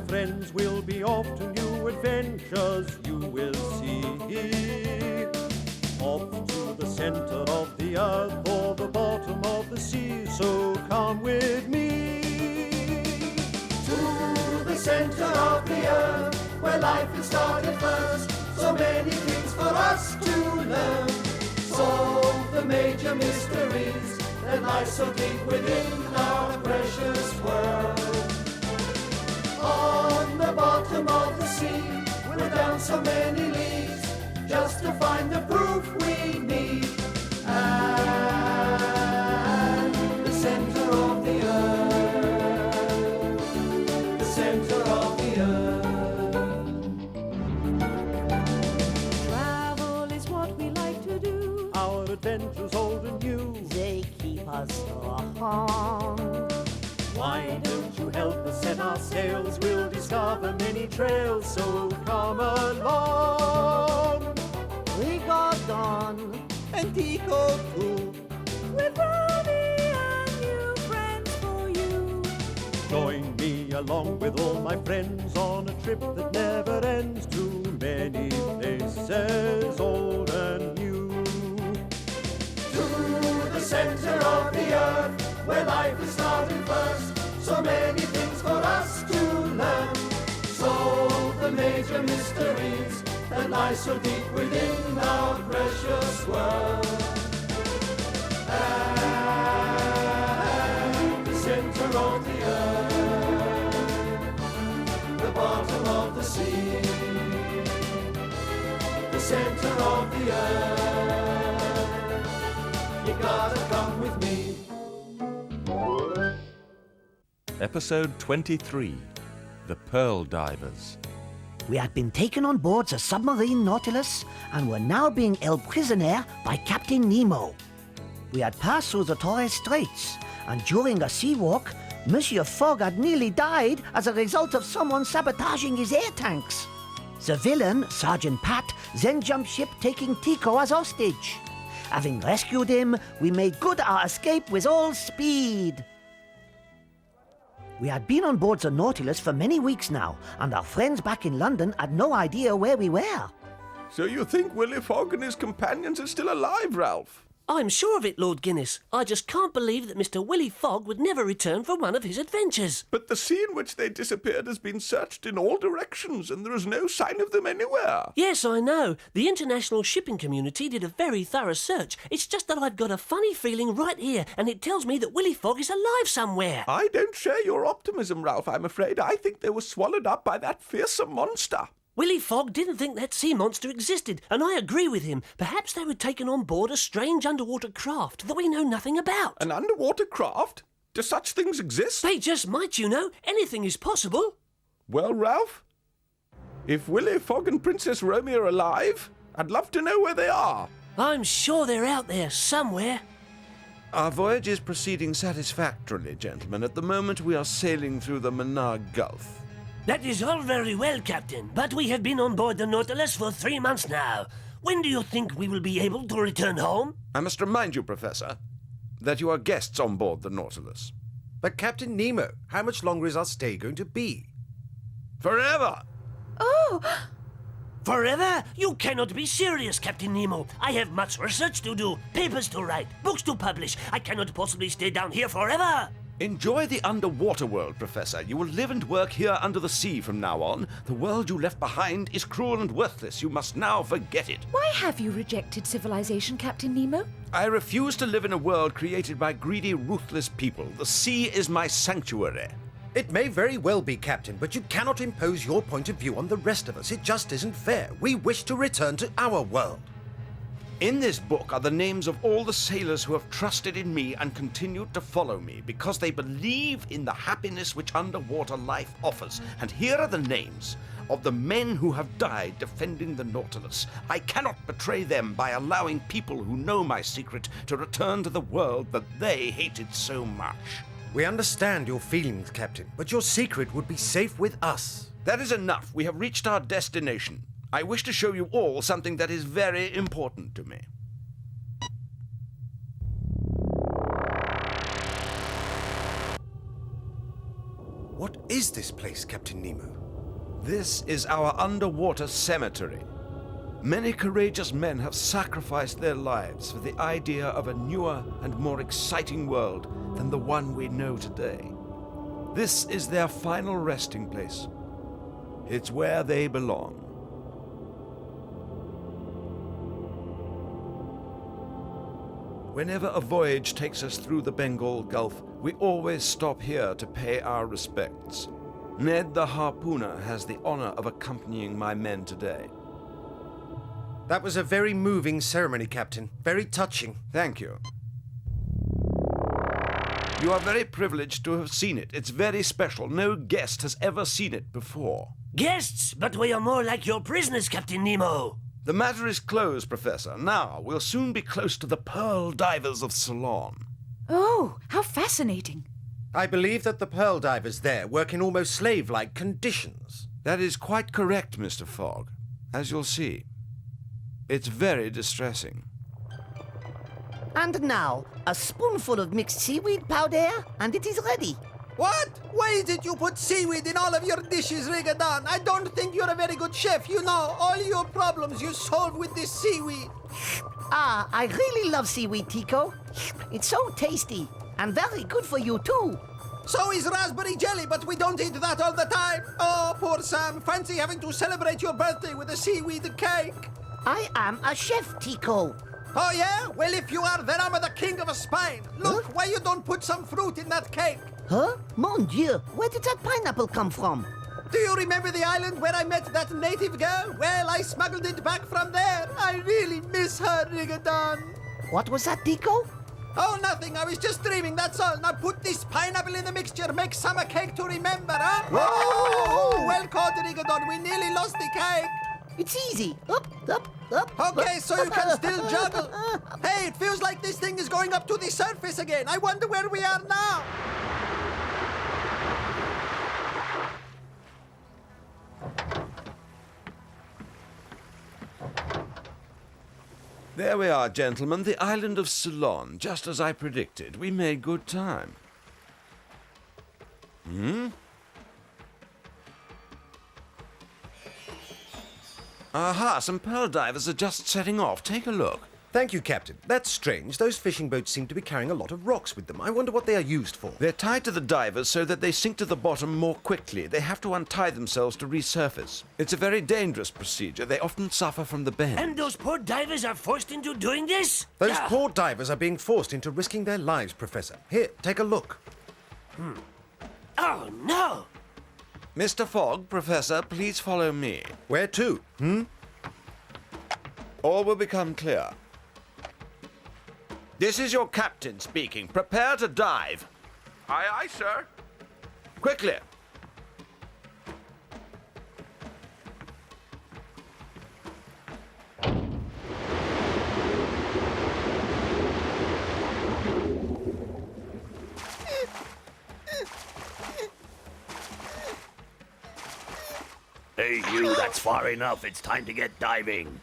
friends, we'll be off to new adventures, you will see. Off to the center of the earth or the bottom of the sea, so come with me. To the center of the earth, where life has started first, so many things for us to learn. Solve the major mysteries that lie so deep within our precious world. On the bottom of the sea, we're down so many leagues, just to find the proof we need. And the center of the earth, the center of the earth. Travel is what we like to do. Our adventures old and new, They keep us strong. why don't you help us set our sails? We'll discover many trails, so come along. We got Don and Tico too. With Robbie and new friends for you. Join me along with all my friends on a trip that never ends to many places old and new. To the center of the earth, where life has started first, so many things for us to learn. Solve the major mysteries that lie so deep within our precious world. And the center of the earth, the bottom of the sea, the center of the earth, you gotta come with me. Episode 23, The Pearl Divers. We had been taken on board the submarine Nautilus and were now being held prisoner by Captain Nemo. We had passed through the Torres Straits, and during a sea walk, Monsieur Fogg had nearly died as a result of someone sabotaging his air tanks. The villain, Sergeant Pat, then jumped ship taking Tico as hostage. Having rescued him, we made good our escape with all speed. We had been on board the Nautilus for many weeks now, and our friends back in London had no idea where we were. So you think Willy Fogg and his companions are still alive, Ralph? I'm sure of it, Lord Guinness. I just can't believe that Mr. Willy Fogg would never return from one of his adventures. But the sea in which they disappeared has been searched in all directions, and there is no sign of them anywhere. Yes, I know. The international shipping community did a very thorough search. It's just that I've got a funny feeling right here, and it tells me that Willy Fogg is alive somewhere. I don't share your optimism, Ralph, I'm afraid. I think they were swallowed up by that fearsome monster. Willy Fogg didn't think that sea monster existed, and I agree with him. Perhaps they were taken on board a strange underwater craft that we know nothing about. An underwater craft? Do such things exist? They just might, you know. Anything is possible. Well, Ralph, if Willy Fogg and Princess Romy are alive, I'd love to know where they are. I'm sure they're out there somewhere. Our voyage is proceeding satisfactorily, gentlemen. At the moment we are sailing through the Menard Gulf. That is all very well, Captain, but we have been on board the Nautilus for 3 months now. When do you think we will be able to return home? I must remind you, Professor, that you are guests on board the Nautilus. But Captain Nemo, how much longer is our stay going to be? Forever! Oh! Forever? You cannot be serious, Captain Nemo. I have much research to do, papers to write, books to publish. I cannot possibly stay down here forever. Enjoy the underwater world, Professor. You will live and work here under the sea from now on. The world you left behind is cruel and worthless. You must now forget it. Why have you rejected civilization, Captain Nemo? I refuse to live in a world created by greedy, ruthless people. The sea is my sanctuary. It may very well be, Captain, but you cannot impose your point of view on the rest of us. It just isn't fair. We wish to return to our world. In this book are the names of all the sailors who have trusted in me and continued to follow me because they believe in the happiness which underwater life offers. And here are the names of the men who have died defending the Nautilus. I cannot betray them by allowing people who know my secret to return to the world that they hated so much. We understand your feelings, Captain, but your secret would be safe with us. That is enough. We have reached our destination. I wish to show you all something that is very important to me. What is is this place, Captain Nemo? This is our underwater cemetery. Many courageous men have sacrificed their lives for the idea of a newer and more exciting world than the one we know today. This is their final resting place. It's where they belong. Whenever a voyage takes us through the Bengal Gulf, we always stop here to pay our respects. Ned the harpooner has the honor of accompanying my men today. That was a very moving ceremony, Captain. Very touching. Thank you. You are very privileged to have seen it. It's very special. No guest has ever seen it before. Guests, but we are more like your prisoners, Captain Nemo. The matter is closed, Professor. Now, we'll soon be close to the Pearl Divers of Ceylon. Oh, how fascinating. I believe that the pearl divers there work in almost slave-like conditions. That is quite correct, Mr. Fogg. As you'll see. It's very distressing. And now, a spoonful of mixed seaweed powder, and it is ready. What? Why did you put seaweed in all of your dishes, Rigadon? I don't think you're a very good chef. You know, all your problems you solve with this seaweed. Ah, I really love seaweed, Tico. It's so tasty, and very good for you, too. So is raspberry jelly, but we don't eat that all the time. Oh, poor Sam. Fancy having to celebrate your birthday with a seaweed cake. I am a chef, Tico. Oh, yeah? Well, if you are, then I'm the king of a Spain. Look, Huh? why you don't put some fruit in that cake? Huh? Mon Dieu, where did that pineapple come from? Do you remember the island where I met that native girl? Well, I smuggled it back from there. I really miss her, Rigadon. What was that, Tico? Oh, nothing. I was just dreaming, that's all. Now put this pineapple in the mixture. Make summer cake to remember, huh? Oh, well caught, Rigadon. We nearly lost the cake. It's easy. Up, up, up. Okay, up, so you up, can up, still up, juggle. up. Hey, it feels like this thing is going up to the surface again. I wonder where we are now. There we are, gentlemen, the island of Ceylon, just as I predicted. We made good time. Aha, some pearl divers are just setting off. Take a look. Thank you, Captain. That's strange. Those fishing boats seem to be carrying a lot of rocks with them. I wonder what they are used for. They're tied to the divers so that they sink to the bottom more quickly. They have to untie themselves to resurface. It's a very dangerous procedure. They often suffer from the bend. And those poor divers are forced into doing this? Those Ah. poor divers are being forced into risking their lives, Professor. Here, take a look. Oh, no! Mr. Fogg, Professor, please follow me. Where to? All will become clear. This is your captain speaking. Prepare to dive. Aye, aye, sir. Quickly. Hey, you, that's far enough. It's time to get diving.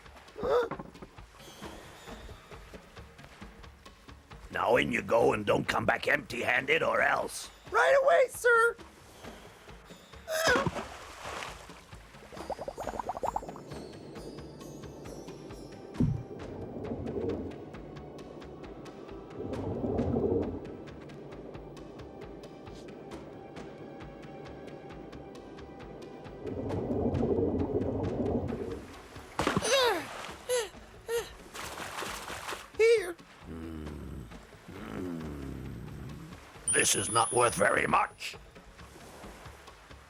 Now in you go and don't come back empty-handed or else. Right away, sir. Here. This is not worth very much.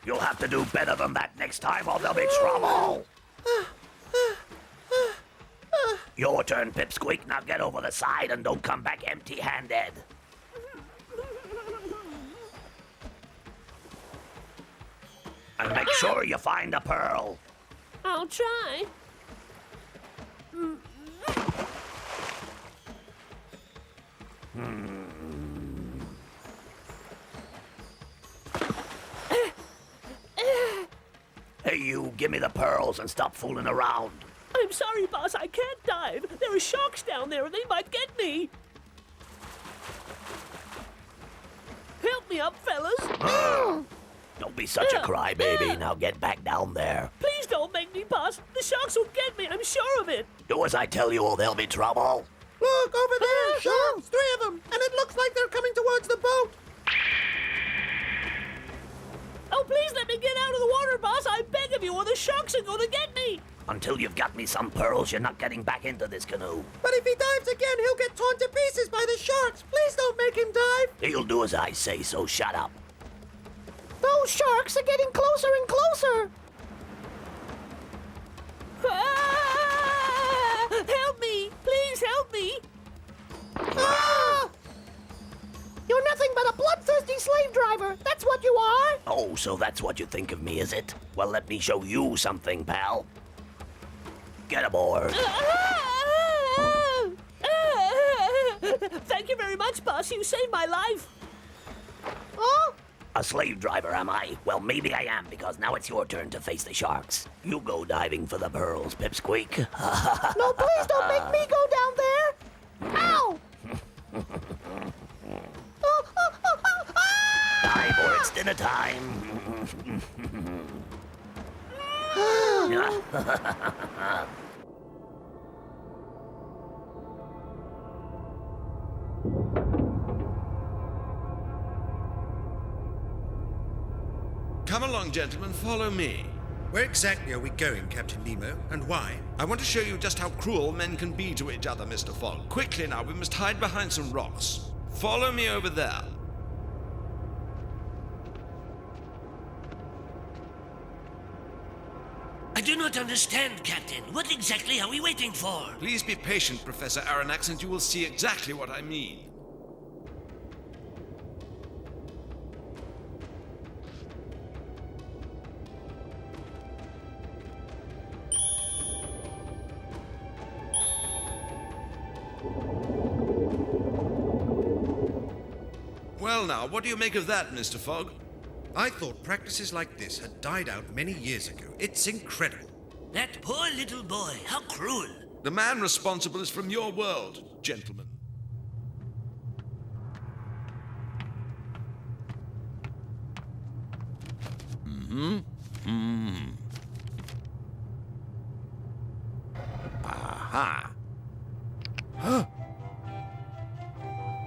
You'll have to do better than that next time or there'll be trouble. Your turn, Pipsqueak. Now get over the side and don't come back empty-handed. And make sure you find a pearl. I'll try. Hey, you, give me the pearls and stop fooling around. I'm sorry, boss. I can't dive. There are sharks down there and they might get me. Help me up, fellas. Don't be such a crybaby. Now get back down there. Please don't make me pass. The sharks will get me, I'm sure of it. Do as I tell you or there'll be trouble. Look, over there, sharks, 3 of them, and it looks like they're coming towards the boat. Oh, please let me get out of the water, boss. I beg of you, or the sharks are going to get me. Until you've got me some pearls, you're not getting back into this canoe. But if he dives again, he'll get torn to pieces by the sharks. Please don't make him dive. He'll do as I say, so shut up. Those sharks are getting closer and closer. Ah! Help me! Please help me! Ah! You're nothing but a bloodthirsty slave driver. That's what you are. Oh, so that's what you think of me, is it? Well, let me show you something, pal. Get aboard. Thank you very much, boss. You saved my life. Oh? A slave driver, am I? Well, maybe I am, because now it's your turn to face the sharks. You go diving for the pearls, Pipsqueak. No, please don't make me go down there. Ow! Dive or it's dinner time. Come along, gentlemen, follow me. Where exactly are we going, Captain Nemo, and why? I want to show you just how cruel men can be to each other, Mr. Fogg. Quickly now, we must hide behind some rocks. Follow me over there. I do not understand, Captain. What exactly are we waiting for? Please be patient, Professor Aronnax, and you will see exactly what I mean. Well now, what do you make of that, Mr. Fogg? I thought practices like this had died out many years ago. It's incredible. That poor little boy. How cruel. The man responsible is from your world, gentlemen. Aha. Huh.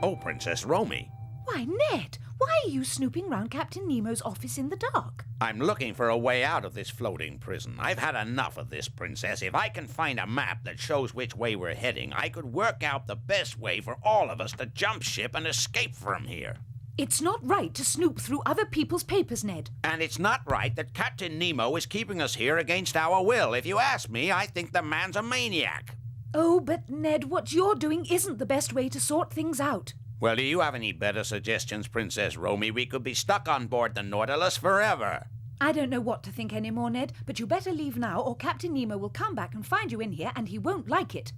Oh, Princess Romy. Why, Ned, why are you snooping round Captain Nemo's office in the dark? I'm looking for a way out of this floating prison. I've had enough of this, Princess. If I can find a map that shows which way we're heading, I could work out the best way for all of us to jump ship and escape from here. It's not right to snoop through other people's papers, Ned. And it's not right that Captain Nemo is keeping us here against our will. If you ask me, I think the man's a maniac. Oh, but Ned, what you're doing isn't the best way to sort things out. Well, do you have any better suggestions, Princess Romy? We could be stuck on board the Nautilus forever. I don't know what to think anymore, Ned, but you better leave now or Captain Nemo will come back and find you in here and he won't like it.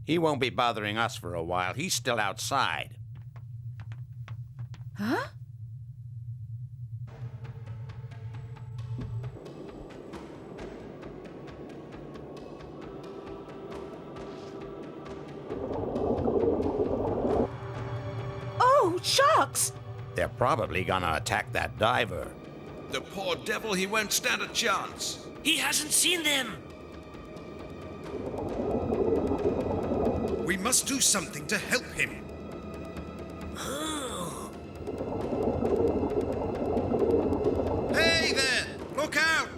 He won't be bothering us for a while. He's still outside. Huh? Oh, sharks! They're probably gonna attack that diver. The poor devil, he won't stand a chance. He hasn't seen them. We must do something to help him. Hey there! Look out!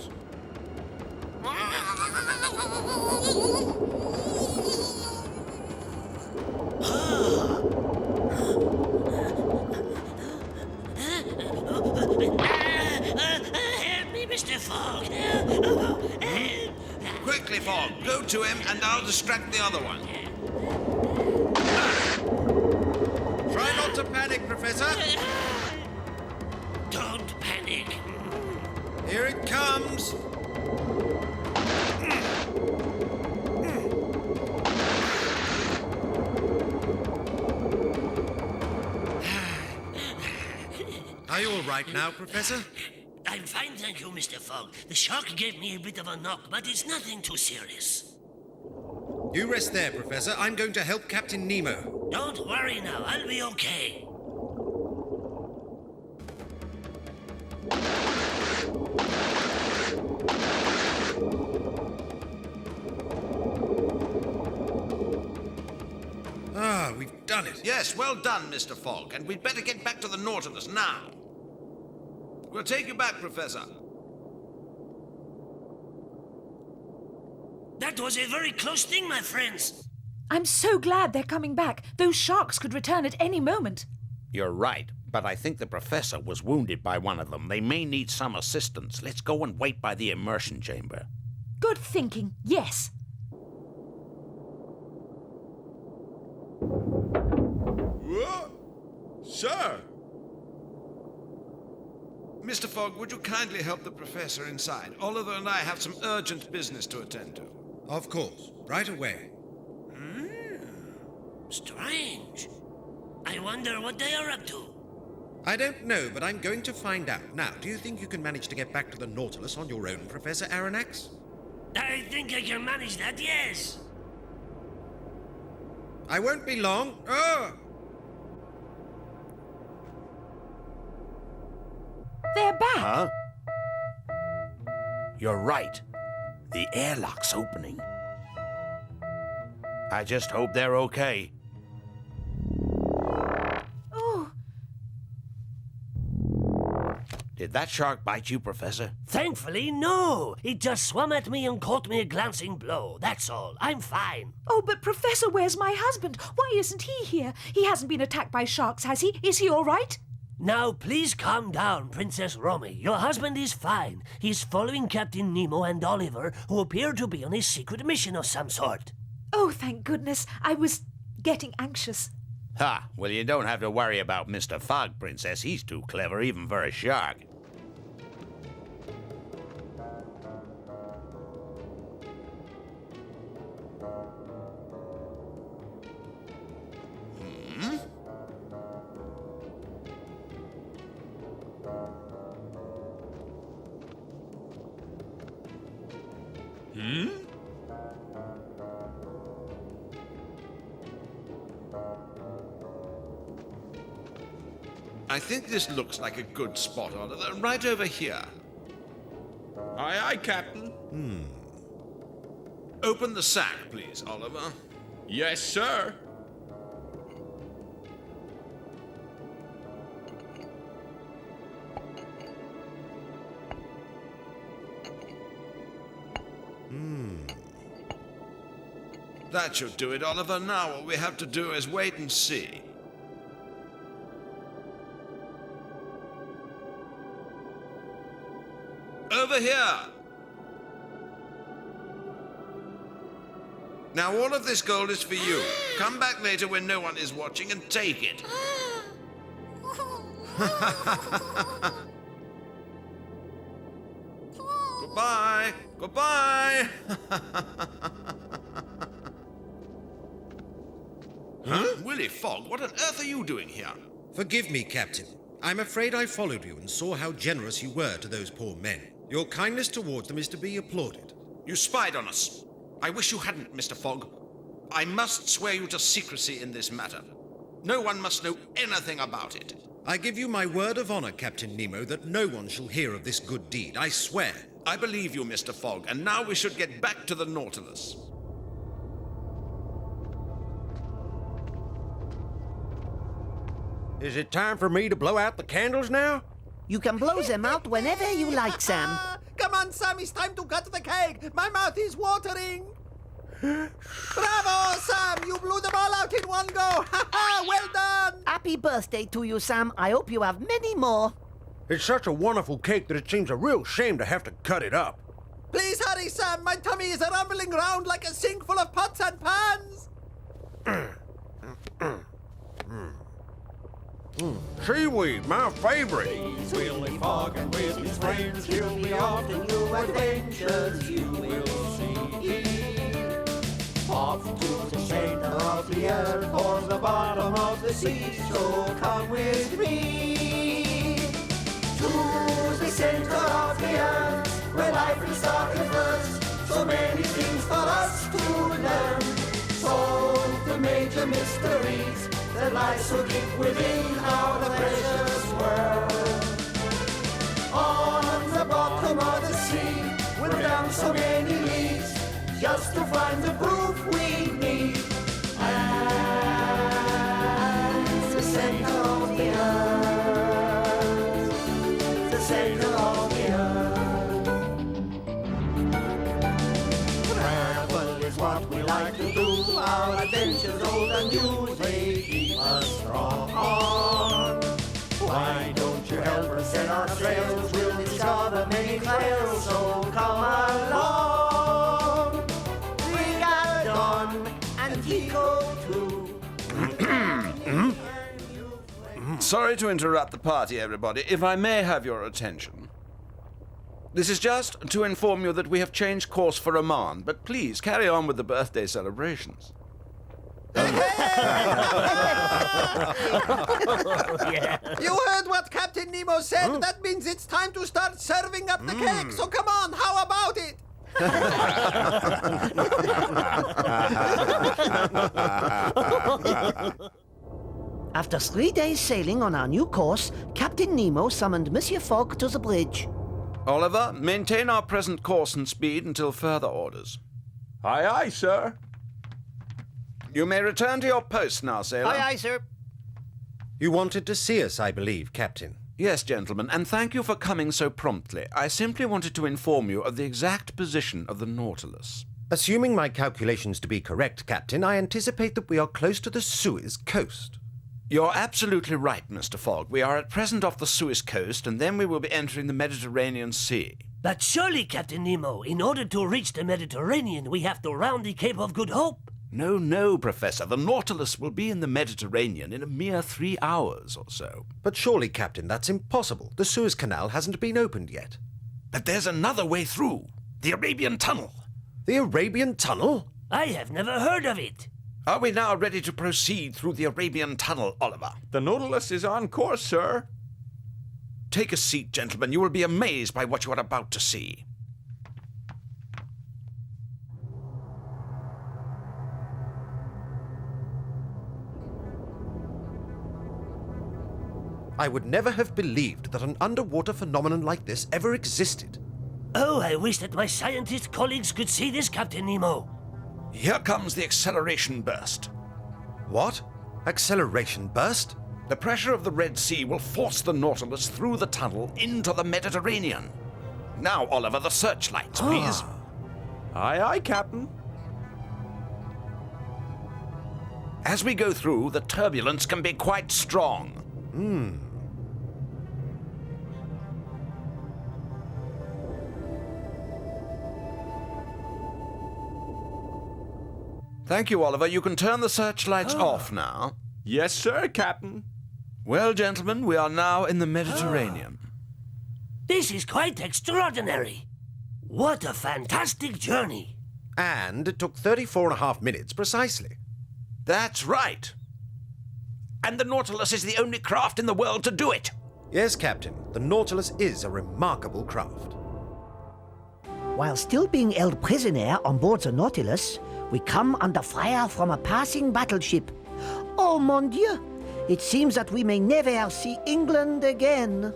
Help me, Mr. Fogg. Quickly, Fogg, go to him and I'll distract the other one. Try not to panic, Professor. Don't panic. Here it comes. Are you all right now, Professor? I'm fine, thank you, Mr. Fogg. The shark gave me a bit of a knock, but it's nothing too serious. You rest there, Professor. I'm going to help Captain Nemo. Don't worry now, I'll be okay. Ah, we've done it. Yes, well done, Mr. Fogg, and we'd better get back to the Nautilus now. We'll take you back, Professor. That was a very close thing, my friends. I'm so glad they're coming back. Those sharks could return at any moment. You're right, but I think the professor was wounded by one of them. They may need some assistance. Let's go and wait by the immersion chamber. Good thinking, yes. What? Sir! Mr. Fogg, would you kindly help the Professor inside? Oliver and I have some urgent business to attend to. Of course. Right away. Strange. I wonder what they are up to. I don't know, but I'm going to find out. Now, do you think you can manage to get back to the Nautilus on your own, Professor Aronnax? I think I can manage that, yes. I won't be long. Oh! They're back. Huh? You're right. The airlock's opening. I just hope they're okay. Oh, Did that shark bite you, Professor? Thankfully, no. It just swam at me and caught me a glancing blow. That's all. I'm fine. oh, but Professor, where's my husband? Why isn't he here? He hasn't been attacked by sharks, has he? Is he all right? Now, please calm down, Princess Romy. Your husband is fine. He's following Captain Nemo and Oliver, who appear to be on a secret mission of some sort. Oh, thank goodness. I was getting anxious. Ha! Well, you don't have to worry about Mr. Fogg, Princess. He's too clever even for a shark. I think this looks like a good spot, Oliver. Right over here. Aye, aye, Captain. Open the sack, please, Oliver. Yes, sir. That should do it, Oliver. Now all we have to do is wait and see. Over here! Now all of this gold is for you. Come back later when no one is watching and take it. Goodbye! Goodbye! Huh? Willie Fogg, what on earth are you doing here? Forgive me, Captain. I'm afraid I followed you and saw how generous you were to those poor men. Your kindness towards them is to be applauded. You spied on us. I wish you hadn't, Mr. Fogg. I must swear you to secrecy in this matter. No one must know anything about it. I give you my word of honor, Captain Nemo, that no one shall hear of this good deed. I swear. I believe you, Mr. Fogg, and now we should get back to the Nautilus. Is it time for me to blow out the candles now? You can blow them out whenever you like, Sam. Come on, Sam, it's time to cut the cake. My mouth is watering. Bravo, Sam! You blew them all out in one go. Ha ha! Well done! Happy birthday to you, Sam. I hope you have many more. It's such a wonderful cake that it seems a real shame to have to cut it up. Please hurry, Sam. My tummy is rumbling round like a sink full of pots and pans. Seaweed, my favorite. Willie Fogg and with his friends, he'll be off to new adventures you will see. Off to the center of the earth or the bottom of the sea, so come with me. To the center of the earth, where life is starting first, so many things for us to learn. the mysteries that lie so deep within our precious world. On the bottom of the sea, we're down so many leagues just to find the proof we need. And the center of the earth, the center of the earth. Travel is what we like to do. Our adventures, old and new, they keep us strong on. Why don't you help us set our sails? We'll discover many trails, so come along. We got Don and Tico too. Sorry to interrupt the party, everybody. If I may have your attention. This is just to inform you that we have changed course for Oman, but please carry on with the birthday celebrations. You heard what Captain Nemo said? That means it's time to start serving up the cake. So come on, how about it? After 3 days sailing on our new course, Captain Nemo summoned Monsieur Fogg to the bridge. Oliver, maintain our present course and speed until further orders. Aye, aye, sir. You may return to your post now, sailor. Aye, aye, sir. You wanted to see us, I believe, Captain. Yes, gentlemen, and thank you for coming so promptly. I simply wanted to inform you of the exact position of the Nautilus. Assuming my calculations to be correct, Captain, I anticipate that we are close to the Suez coast. You're absolutely right, Mr. Fogg. We are at present off the Suez coast, and then we will be entering the Mediterranean Sea. But surely, Captain Nemo, in order to reach the Mediterranean, we have to round the Cape of Good Hope. No, no, Professor. The Nautilus will be in the Mediterranean in a mere 3 hours or so. But surely, Captain, that's impossible. The Suez Canal hasn't been opened yet. But there's another way through. The Arabian Tunnel. The Arabian Tunnel? I have never heard of it. Are we now ready to proceed through the Arabian Tunnel, Oliver? The Nautilus is on course, sir. Take a seat, gentlemen. You will be amazed by what you are about to see. I would never have believed that an underwater phenomenon like this ever existed. Oh, I wish that my scientist colleagues could see this, Captain Nemo. Here comes the acceleration burst. What? Acceleration burst? The pressure of the Red Sea will force the Nautilus through the tunnel into the Mediterranean. Now, Oliver, the searchlights, please. Aye, aye, Captain. As we go through, the turbulence can be quite strong. Thank you, Oliver. You can turn the searchlights off now. Yes, sir, Captain. Well, gentlemen, we are now in the Mediterranean. This is quite extraordinary. What a fantastic journey. And it took 34.5 minutes precisely. That's right. And the Nautilus is the only craft in the world to do it. Yes, Captain, the Nautilus is a remarkable craft. While still being held prisoner on board the Nautilus, we come under fire from a passing battleship. Oh, mon Dieu! It seems that we may never see England again.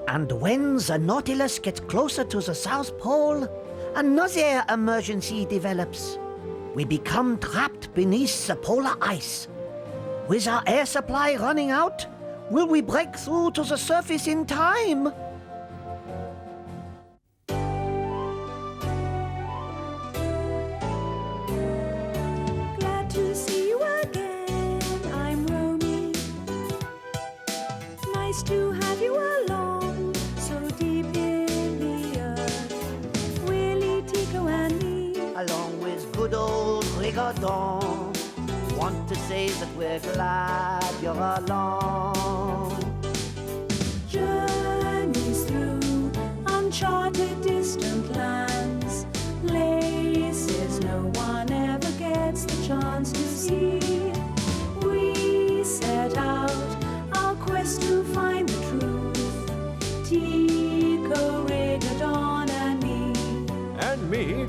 And when the Nautilus gets closer to the South Pole, another emergency develops. We become trapped beneath the polar ice. With our air supply running out, will we break through to the surface in time? Glad to see you again, I'm Romy. Nice to have you along, so deep in the earth. Willie, Tico and me, Along with good old Rigodon, want to say that we're glad you're along. journeys through uncharted distant lands, places no one ever gets the chance to see. We set out our quest to find the truth, Tico, Rigodon and me. And me.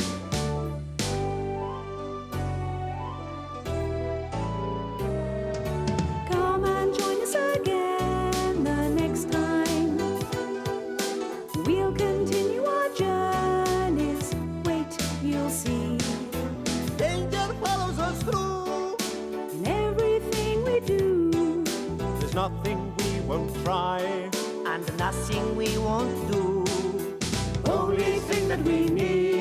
nothing we won't try, and nothing we won't do. only thing that we need